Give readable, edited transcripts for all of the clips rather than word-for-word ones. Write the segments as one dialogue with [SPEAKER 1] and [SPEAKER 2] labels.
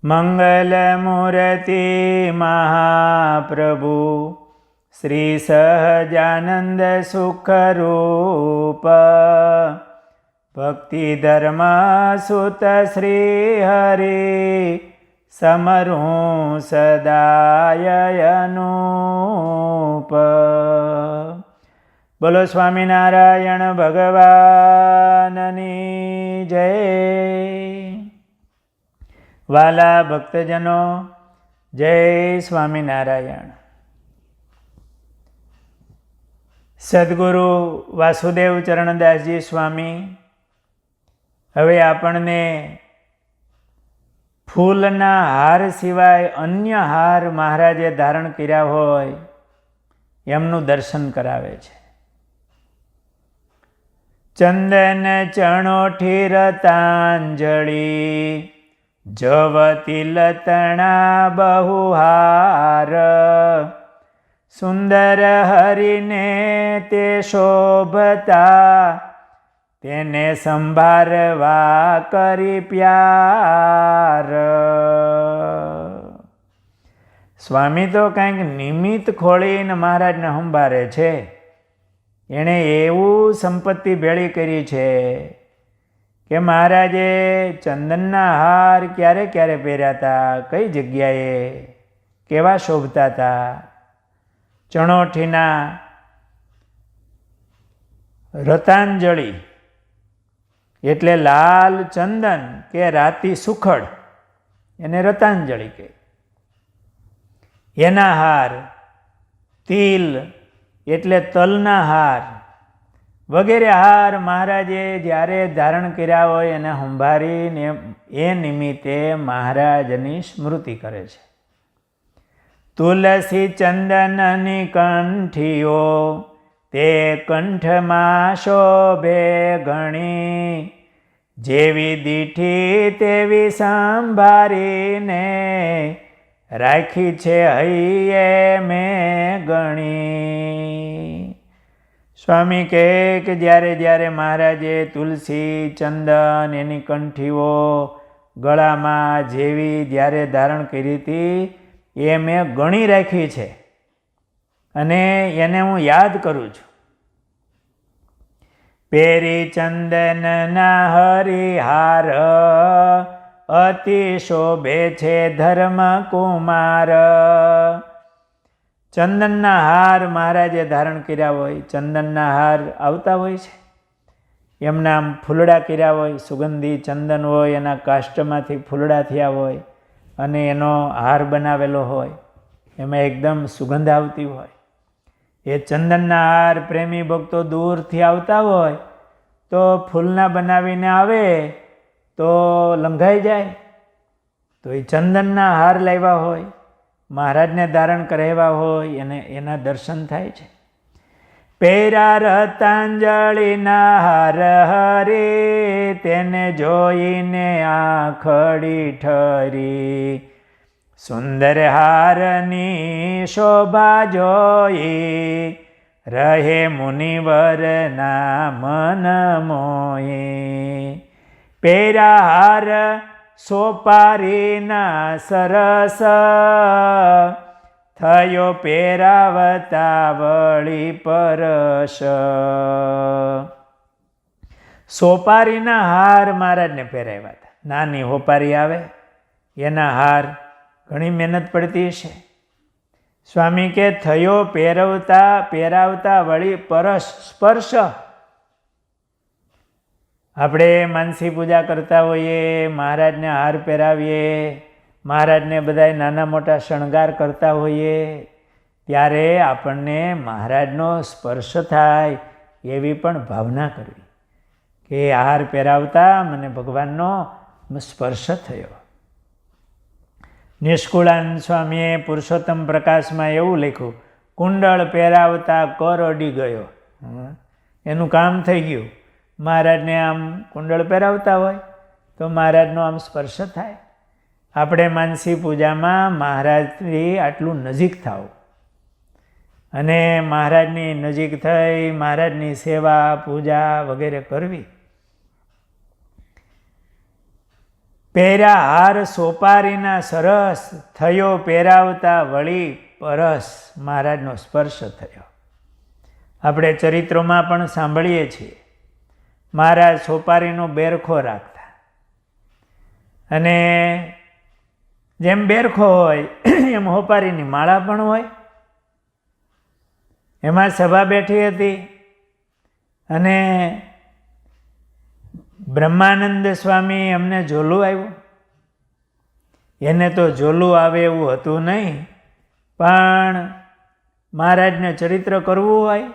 [SPEAKER 1] મંગલમૂર્તિ મહાપ્રભુ શ્રી સહજાનંદ સુખરૂપ ભક્તિ ધર્મ સુત શ્રી હરિ સમરું સદાય અનુપ. બોલો સ્વામિનારાયણ ભગવાનની જય. વાલા ભક્તજનો, જય સ્વામિનારાયણ. સદગુરુ વાસુદેવ ચરણદાસજી સ્વામી હવે આપણને ફૂલના હાર સિવાય અન્ય હાર મહારાજે ધારણ કર્યા હોય એમનું દર્શન કરાવે છે. ચંદન ચણોઠી રતાંજળી જવતી લતણા બહુહાર સુંદર હરિને તે શોભતા તેને સંભારવા કરી પ્યાર. સ્વામી તો કંઈક નિમિત્ત ખોળીને મહારાજને સંભારે છે. એણે એવું સંપત્તિ ભેળી કરી છે કે મહારાજે ચંદનના હાર ક્યારે ક્યારે પહેર્યા હતા, કઈ જગ્યાએ, કેવા શોભતા હતા. ચણોઠીના રતાંજળી એટલે લાલ ચંદન કે રાતી સુખડ, એને રતાંજળી કહે. એના હાર, તિલ એટલે તલના હાર વગેરે હાર મહારાજે જ્યારે ધારણ કર્યા હોય એને સંભાળીને એ નિમિત્તે મહારાજની સ્મૃતિ કરે છે. તુલસી ચંદનની કંઠીઓ તે કંઠમાં શોભે ઘણી, જેવી દીઠી તેવી સંભાળીને રાખી છે હૈયે મેં ગણી. સ્વામી કહે કે જ્યારે જ્યારે મહારાજે તુલસી ચંદન એની કંઠીઓ ગળામાં જેવી જ્યારે ધારણ કરી હતી એ મેં ગણી રાખી છે અને એને હું યાદ કરું છું. પેરી ચંદનના હરિહાર અતિ શોભે છે ધર્મ કુમાર. ચંદનના હાર મહારાજે ધારણ કર્યા હોય, ચંદનના હાર આવતા હોય છે, એમના ફૂલડા કર્યા હોય, સુગંધી ચંદન હોય, એના કાષ્ટમાંથી ફૂલડા થયા હોય અને એનો હાર બનાવેલો હોય, એમાં એકદમ સુગંધ આવતી હોય. એ ચંદનના હાર પ્રેમી ભક્તો દૂરથી આવતા હોય તો ફૂલના બનાવીને આવે તો લંઘાઈ જાય. તો એ ચંદનના હાર લાવ્યા હોય, મહારાજને ધારણ કરાવ્યા હોય એને એના દર્શન થાય છે. પેરા રતાંજળીના હાર હરે તેને જોઈને આંખડી ઠરી, સુંદર હારની શોભા જોઈ રહે મુનિવરના મન મોહી. પેરા હાર સોપારીના સરસ થયો પેરાવતા વળી પરશ. સોપારીના હાર મહારાજને પહેરાવ્યા હતા. નાની હોપારી આવે એના હાર ઘણી મહેનત પડતી છે. સ્વામી કે થયો પહેરાવતા વળી પરશ સ્પર્શ. આપણે માનસી પૂજા કરતા હોઈએ, મહારાજને હાર પહેરાવીએ, મહારાજને બધા નાના મોટા શણગાર કરતા હોઈએ ત્યારે આપણને મહારાજનો સ્પર્શ થાય એવી પણ ભાવના કરવી કે હાર પહેરાવતા મને ભગવાનનો સ્પર્શ થયો. નિષ્કુળાનંદ સ્વામીએ પુરુષોત્તમ પ્રકાશમાં એવું લખ્યું, કુંડળ પહેરાવતા કર અડી ગયો. એનું કામ થઈ ગયું. મહારાજને આમ કુંડળ પહેરાવતા હોય તો મહારાજનો આમ સ્પર્શ થાય. આપણે માનસી પૂજામાં મહારાજથી આટલું નજીક થાવ અને મહારાજની નજીક થઈ મહારાજની સેવા પૂજા વગેરે કરવી. પહેર્યા હાર સોપારીના સરસ, થયો પહેરાવતા વળી પરસ. મહારાજનો સ્પર્શ થયો. આપણે ચરિત્રોમાં પણ સાંભળીએ છીએ, મહારાજ સોપારીનો બેરખો રાખતા, અને જેમ બેરખો હોય એમ હોપારીની માળા પણ હોય. એમાં સભા બેઠી હતી અને બ્રહ્માનંદ સ્વામી એમને ઝોલું આવ્યું. એને તો ઝોલું આવે એવું હતું નહીં, પણ મહારાજને ચરિત્ર કરવું હોય,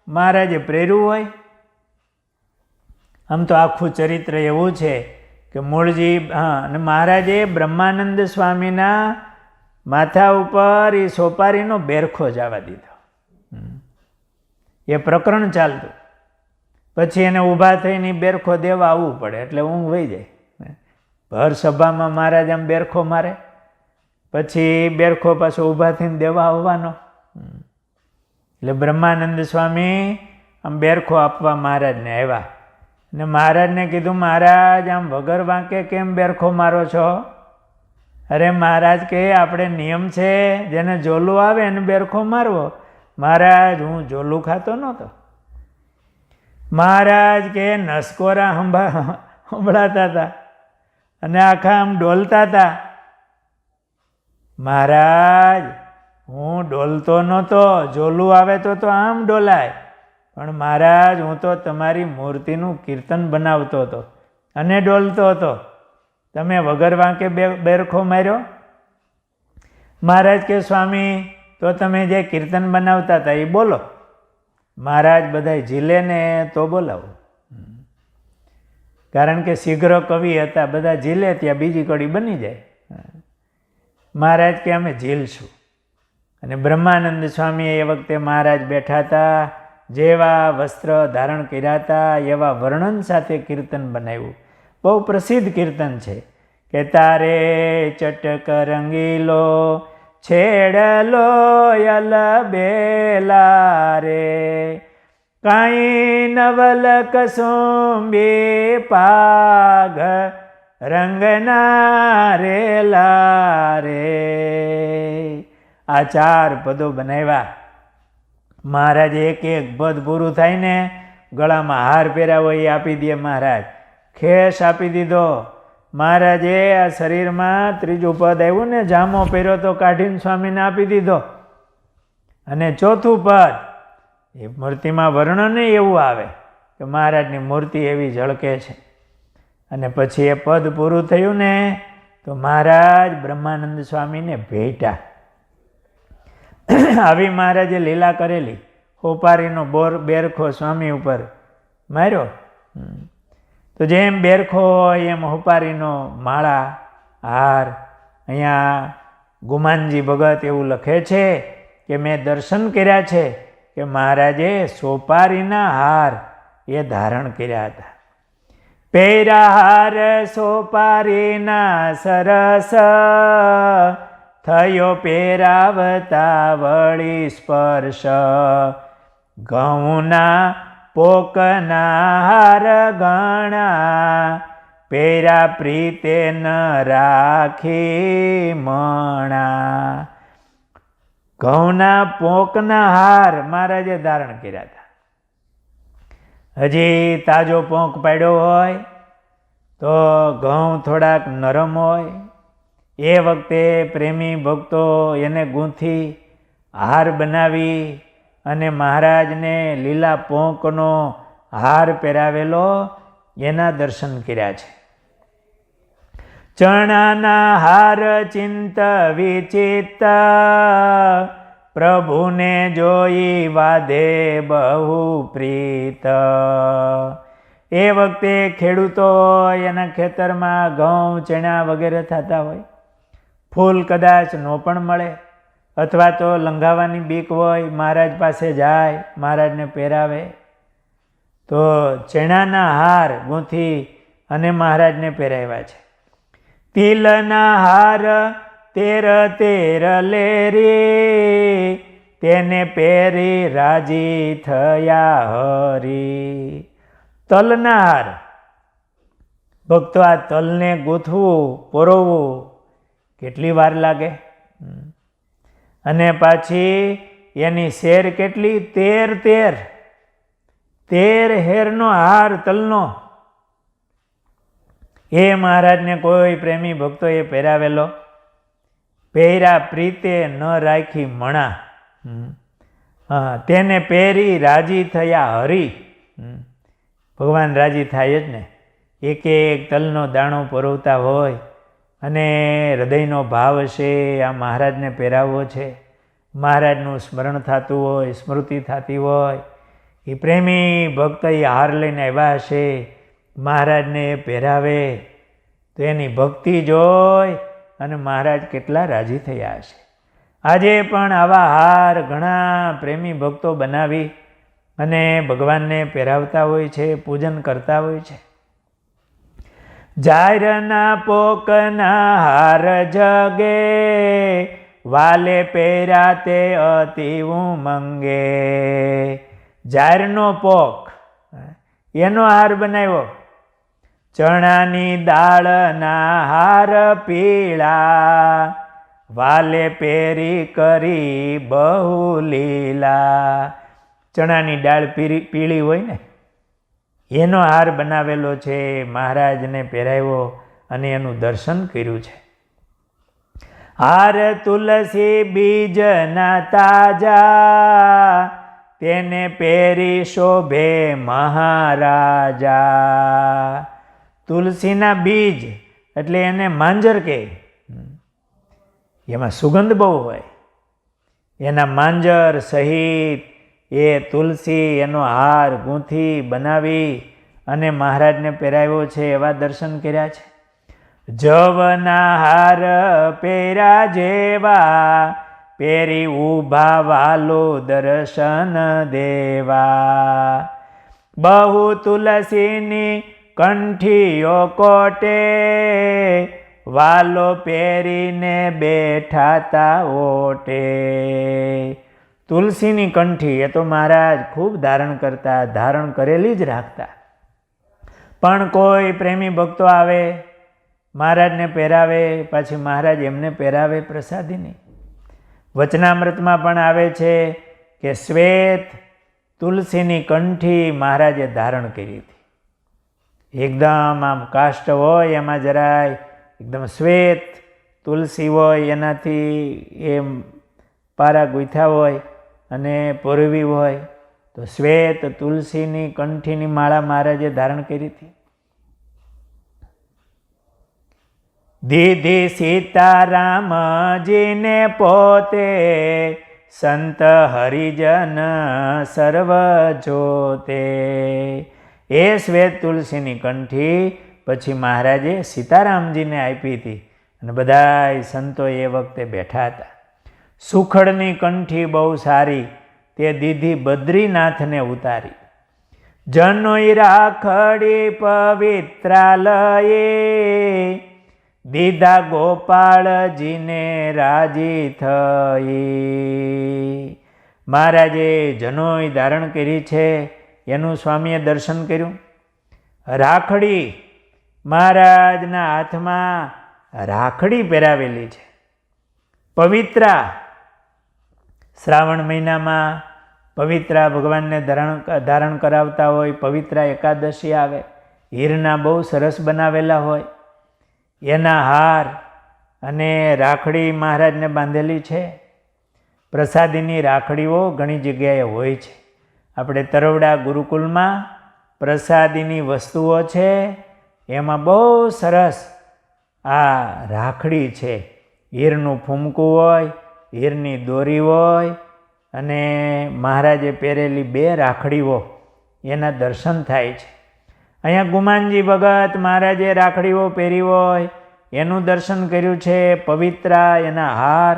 [SPEAKER 1] મહારાજે પ્રેર્યું હોય. આમ તો આખું ચરિત્ર એવું છે કે મૂળજી અને મહારાજે બ્રહ્માનંદ સ્વામીના માથા ઉપર એ સોપારીનો બેરખો જવા દીધો. એ પ્રકરણ ચાલતું. પછી એને ઊભા થઈને બેરખો દેવા આવવું પડે, એટલે ઊંઘ વહી જાય. ભર સભામાં મહારાજ આમ બેરખો મારે, પછી બેરખો પાછો ઊભા થઈને દેવા આવવાનો. એટલે બ્રહ્માનંદ સ્વામી આમ બેરખો આપવા મહારાજને આવ્યા, ને મહારાજને કીધું, મહારાજ આમ વગર વાંકે કેમ બેરખો મારો છો? અરે મહારાજ કે આપણે નિયમ છે, જેને ઝોલું આવે એને બેરખો મારવો. મહારાજ હું ઝોલું ખાતો નહોતો. મહારાજ કે નસકોરા સંભળાતા હતા અને આખા આમ ડોલતા હતા. મહારાજ હું ડોલતો નહોતો, ઝોલું આવે તો આમ ડોલાય, પણ મહારાજ હું તો તમારી મૂર્તિનું કીર્તન બનાવતો હતો અને ડોલતો હતો. તમે વગર વાંકે બેરખો માર્યો? મહારાજ કે સ્વામી તો તમે જે કીર્તન બનાવતા હતા એ બોલો. મહારાજ બધાય ઝીલે ને તો બોલાવો, કારણ કે શીઘ્ર કવિ હતા, બધા ઝીલે ત્યાં બીજી કડી બની જાય. મહારાજ કે અમે ઝીલશું. અને બ્રહ્માનંદ સ્વામી એ વખતે મહારાજ બેઠા હતા, જેવા વસ્ત્ર ધારણ કર્યા હતા એવા વર્ણન સાથે કીર્તન બનાવ્યું. બહુ પ્રસિદ્ધ કીર્તન છે કે તારે ચટક રંગીલો છેડલો યલબેલા રે, કાંઈ નવલ કસુંબી પાઘ રંગના રેલા રે. આ 4 પદો બનાવ્યા. મહારાજે એક એક પદ પૂરું થાય ને ગળામાં હાર પહેર્યા હોય એ આપી દે મહારાજ. ખેસ આપી દીધો. મહારાજે આ શરીરમાં 3જું પદ આવ્યું ને, જામો પહેર્યો તો કાઢીને સ્વામીને આપી દીધો. અને 4થું પદ એ મૂર્તિમાં વર્ણન એવું આવે કે મહારાજની મૂર્તિ એવી ઝળકે છે. અને પછી એ પદ પૂરું થયું ને તો મહારાજ બ્રહ્માનંદ સ્વામીને ભેટ્યા. આવી મહારાજે લીલા કરેલી. હોપારીનો બેરખો સ્વામી ઉપર માર્યો. તો જેમ બેરખો હોય એમ હોપારીનો માળા હાર. અહીંયા ગુમાનજી ભગત એવું લખે છે કે મેં દર્શન કર્યા છે કે મહારાજે સોપારીના હાર એ ધારણ કર્યા હતા. પહેરા હાર સોપારીના સરસ, થયો પહેરાવતા વળી સ્પર્શ. ઘઉંના પોકના હાર ગણા, પહેરા પ્રીતે ન રાખી મણા. ઘઉંના પોંકના હાર મહારાજે ધારણ કર્યા હતા. હજી તાજો પોંક પાડ્યો હોય તો ઘઉં થોડાક નરમ હોય, એ વખતે પ્રેમી ભક્તો એને ગૂંથી હાર બનાવી અને મહારાજને લીલા પોંકનો હાર પહેરાવેલો એના દર્શન કર્યા છે. ચણાના હાર ચિંત વિચિત, પ્રભુને જોઈ વાદે બહુ પ્રીત. એ વખતે ખેડૂતો એના ખેતરમાં ઘઉં ચણા વગેરે થતા હોય. ફૂલ કદાચ ન પણ મળે, અથવા તો લંઘાવાની બીક હોય, મહારાજ પાસે જાય, મહારાજને પહેરાવે. તો ચણાના હાર ગૂંથી અને મહારાજને પહેરાવ્યા છે. તિલના હાર 13 લેરી, તેને પહેરી રાજી થયા હરી. તલના હાર ભક્તો આ તલને ગૂંથવું, પરોવવું કેટલી વાર લાગે? અને પાછી એની શેર કેટલી? 13 હેરનો હાર તલનો. એ મહારાજને કોઈ પ્રેમી ભક્તોએ પહેરાવેલો. પહેર્યા પ્રીતે ન રાખી મણા. તેને પહેરી રાજી થયા હરી. ભગવાન રાજી થાય જ ને. એક એક તલનો દાણો પરોવતા હોય અને હૃદયનો ભાવ હશે આ મહારાજને પહેરાવવો છે, મહારાજનું સ્મરણ થતું હોય, સ્મૃતિ થતી હોય, એ પ્રેમી ભક્ત એ હાર લઈને આવ્યા હશે, મહારાજને પહેરાવે તો એની ભક્તિ જોઈ અને મહારાજ કેટલા રાજી થયા હશે. આજે પણ આવા હાર ઘણા પ્રેમી ભક્તો બનાવી અને ભગવાનને પહેરાવતા હોય છે, પૂજન કરતા હોય છે. જાયરના પોકના હાર જગે, વાલે પહેર્યા તે અતિ ઉમંગે. જાયરનો પોક એનો હાર બનાવ્યો. ચણાની દાળના હાર પીળા, વાલે પહેરી કરી બહુ લીલા. ચણાની દાળ પીળી હોય ને એનો હાર બનાવેલો છે, મહારાજને પહેરાવ્યો અને એનું દર્શન કર્યું છે. હાર તુલસી બીજના તાજા, તેને પહેરી શોભે મહારાજા. તુલસીના બીજ એટલે એને માંજર કહે. એમાં સુગંધ બહુ હોય. એના માંજર સહિત એ તુલસી એનો હાર ગૂંથી બનાવી અને મહારાજને પહેરાવ્યો છે, એવા દર્શન કર્યા છે. જવના હાર પહેર્યા જેવા, પહેરી ઊભા વાલો દર્શન દેવા. બહુ તુલસીની કંઠીઓ કોટે, વાલો પહેરીને બેઠા તા ઓટે. તુલસીની કંઠી એ તો મહારાજ ખૂબ ધારણ કરતા, ધારણ કરેલી જ રાખતા. પણ કોઈ પ્રેમી ભક્તો આવે, મહારાજને પહેરાવે, પાછી મહારાજ એમને પહેરાવે પ્રસાદીની. વચનામૃતમાં પણ આવે છે કે શ્વેત તુલસીની કંઠી મહારાજે ધારણ કરી હતી. એકદમ આમ કાષ્ટ હોય એમાં જરાય એકદમ શ્વેત તુલસી હોય, એનાથી એ પારા ગૂંથ્યા હોય અને પોરવી હોય, તો શ્વેત તુલસીની કંઠીની માળા મહારાજે ધારણ કરી હતી. દીધી સીતારામજીને પોતે, સંત હરિજન સર્વ જોતે. એ શ્વેત તુલસીની કંઠી પછી મહારાજે સીતારામજીને આપી હતી અને બધા સંતો એ વખતે બેઠા હતા. સુખડની કંઠી બહુ સારી, તે દીધી બદ્રીનાથને ઉતારી. જનોઈ રાખડી પવિત્રાલયે, દીધા ગોપાળજીને રાજી થઈ. મહારાજે જનોઈ ધારણ કરી છે, એનું સ્વામીએ દર્શન કર્યું. રાખડી મહારાજના હાથમાં રાખડી પહેરાવેલી છે. પવિત્રા શ્રાવણ મહિનામાં પવિત્રા ભગવાનને ધારણ કરાવતા હોય. પવિત્રા એકાદશી આવે, હીરના બહુ સરસ બનાવેલા હોય, એના હાર અને રાખડી મહારાજને બાંધેલી છે. પ્રસાદીની રાખડીઓ ઘણી જગ્યાએ હોય છે. આપણે તરવડા ગુરુકુલમાં પ્રસાદીની વસ્તુઓ છે, એમાં બહુ સરસ આ રાખડી છે. હીરનું ફૂમકું હોય, હીરની દોરી હોય અને મહારાજે પહેરેલી 2 રાખડીઓ, એના દર્શન થાય છે. અહીંયા ગુમાનજી ભગત મહારાજે રાખડીઓ પહેરી હોય એનું દર્શન કર્યું છે. પવિત્રા એના હાર.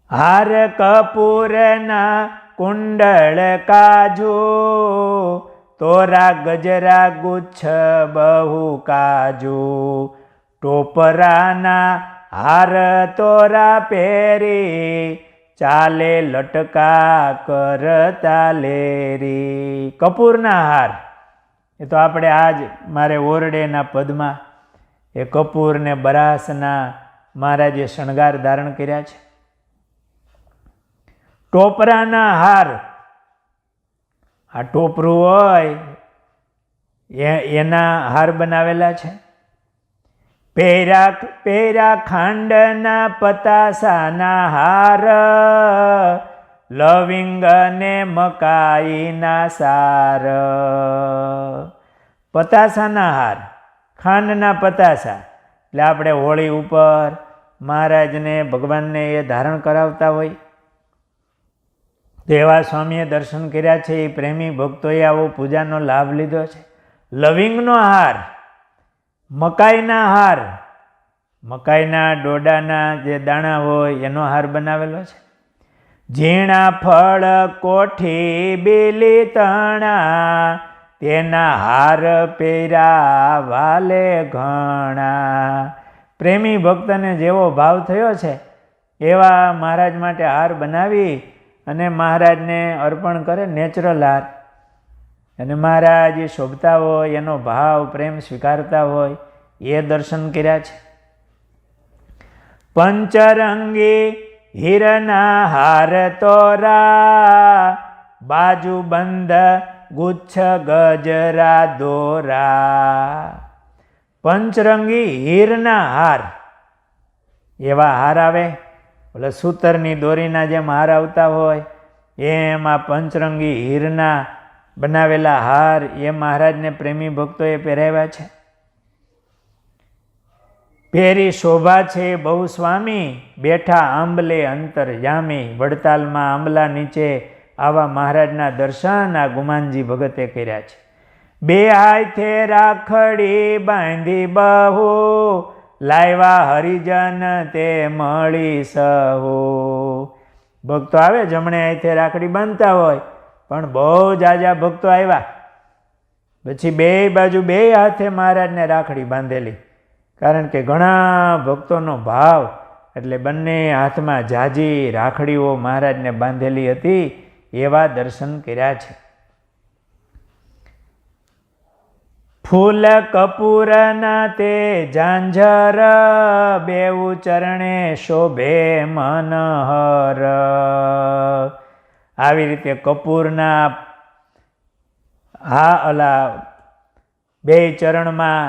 [SPEAKER 1] હાર કપૂરના કુંડળ કાજુ, તોરા ગજરા ગુચ્છ બહુ કાજુ. ટોપરાના હાર તોરા પહેરી, ચાલે લટકા કરતા લેરી. કપૂરના હાર, એ તો આપણે આજ મારે ઓરડેના પદમાં એ કપૂર ને બરાસના મહારાજે શણગાર ધારણ કર્યા છે. ટોપરાના હાર, આ ટોપરું હોય એના હાર બનાવેલા છે. પેરા ખાંડના પતાસાના હાર, લવિંગ ને મકાઈના સાર. પતાસાના હાર, ખાંડના પતાસા, એટલે આપણે હોળી ઉપર મહારાજને ભગવાનને એ ધારણ કરાવતા હોય. દેવા સ્વામીએ દર્શન કર્યા છે, એ પ્રેમી ભક્તોએ આવો પૂજાનો લાભ લીધો છે. લવિંગનો હાર, મકાઈના હાર, મકાઈના ડોડાના જે દાણા હોય એનો હાર બનાવેલો છે. ઝીણા ફળ કોઠી બીલી તણા, તેના હાર પેરા વાલે ઘણા. પ્રેમી ભક્તને જેવો ભાવ થયો છે એવા મહારાજ માટે હાર બનાવી અને મહારાજને અર્પણ કરે, નેચરલ હાર. અને મહારાજ એ શોભતા હોય, એનો ભાવ પ્રેમ સ્વીકારતા હોય એ દર્શન કર્યા છે. પંચરંગી હીરના હાર તોરા, બાજુ બંધ ગુચ્છ ગજરા દોરા. પંચરંગી હીરના હાર, એવા હાર આવે. એટલે સૂતરની દોરીના જેમ હાર આવતા હોય એમાં પંચરંગી હીરના બનાવેલા હાર એ મહારાજને પ્રેમી ભક્તોએ પહેરાવ્યા છે. પેરી શોભા છે બહુ સ્વામી, બેઠા આંબલે અંતર જામી. વડતાલમાં આંબલા નીચે આવા મહારાજના દર્શન આ ગુમાનજી ભગતે કર્યા છે. બે હાથે રાખડી બાંધી બહુ, લાવ્યા હરિજન તે મળી સહુ. ભક્તો આવે જમણે હાથે રાખડી બાંધતા હોય, પણ બહુ જાજા ભક્તો આવ્યા, પછી બે બાજુ બે હાથે મહારાજને રાખડી બાંધેલી. કારણ કે ઘણા ભક્તોનો ભાવ, એટલે બંને હાથમાં જાજી રાખડીઓ મહારાજને બાંધેલી હતી, એવા દર્શન કર્યા છે. ફૂલ કપૂરના તે ઝાંઝર, બેઉ ચરણે શોભે મનહર. આવી રીતે કપૂરના બે ચરણમાં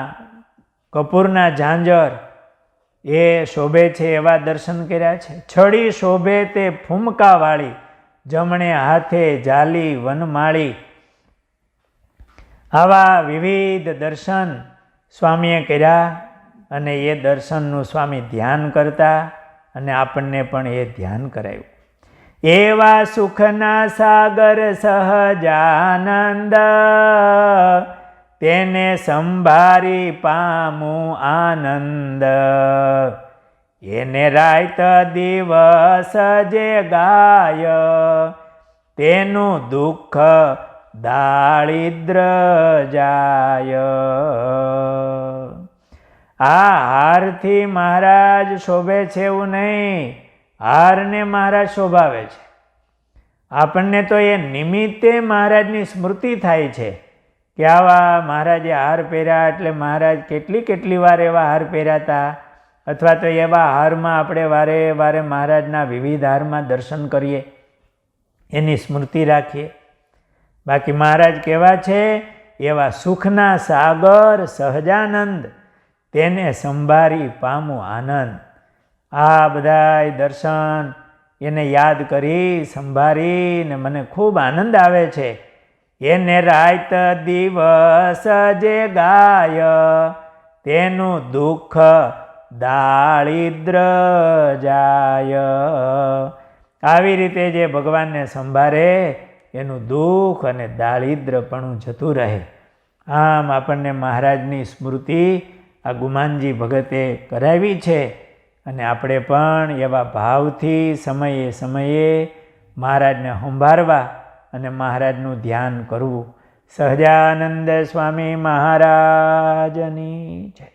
[SPEAKER 1] કપૂરના ઝાંઝર એ શોભે છે એવા દર્શન કર્યા છે. છડી શોભે તે ફૂમકાવાળી, જમણે હાથે જાલી વનમાળી. આવા વિવિધ દર્શન સ્વામીએ કર્યા અને એ દર્શનનું સ્વામી ધ્યાન કરતા અને આપણને પણ એ ધ્યાન કરાયું. એવા સુખના સાગર સહજાનંદ, તેને સંભારી પામું આનંદ. એને રાત દિવસ જે ગાય, તેનું દુઃખ દાળિદ્ર જાય. આ હારથી મહારાજ શોભે છે એવું નહીં, હારને મહારાજ શોભાવે છે. આપણને તો એ નિમિત્તે મહારાજની સ્મૃતિ થાય છે કે આવા મહારાજે હાર પહેર્યા, એટલે મહારાજ કેટલી વાર એવા હાર પહેર્યા હતા, અથવા તો એવા હારમાં આપણે વારે વારે મહારાજના વિવિધ હારમાં દર્શન કરીએ, એની સ્મૃતિ રાખીએ. બાકી મહારાજ કેવા છે? એવા સુખના સાગર સહજાનંદ, તેને સંભારી પામું આનંદ. આ બધા દર્શન એને યાદ કરી સંભાળીને મને ખૂબ આનંદ આવે છે. એને રાત દિવસ જે ગાય, તેનું દુઃખ દાળિદ્ર જાય. આવી રીતે જે ભગવાનને સંભાળે એનું દુઃખ અને દાળિદ્રપણું જતું રહે. આમ આપણને મહારાજની સ્મૃતિ આ ગુમાનજી ભગતે કરાવી છે, અને આપણે પણ એવા ભાવથી સમયે સમયે મહારાજને સંભાળવા અને મહારાજનું ધ્યાન કરવું. સહજાનંદ સ્વામી મહારાજની જય.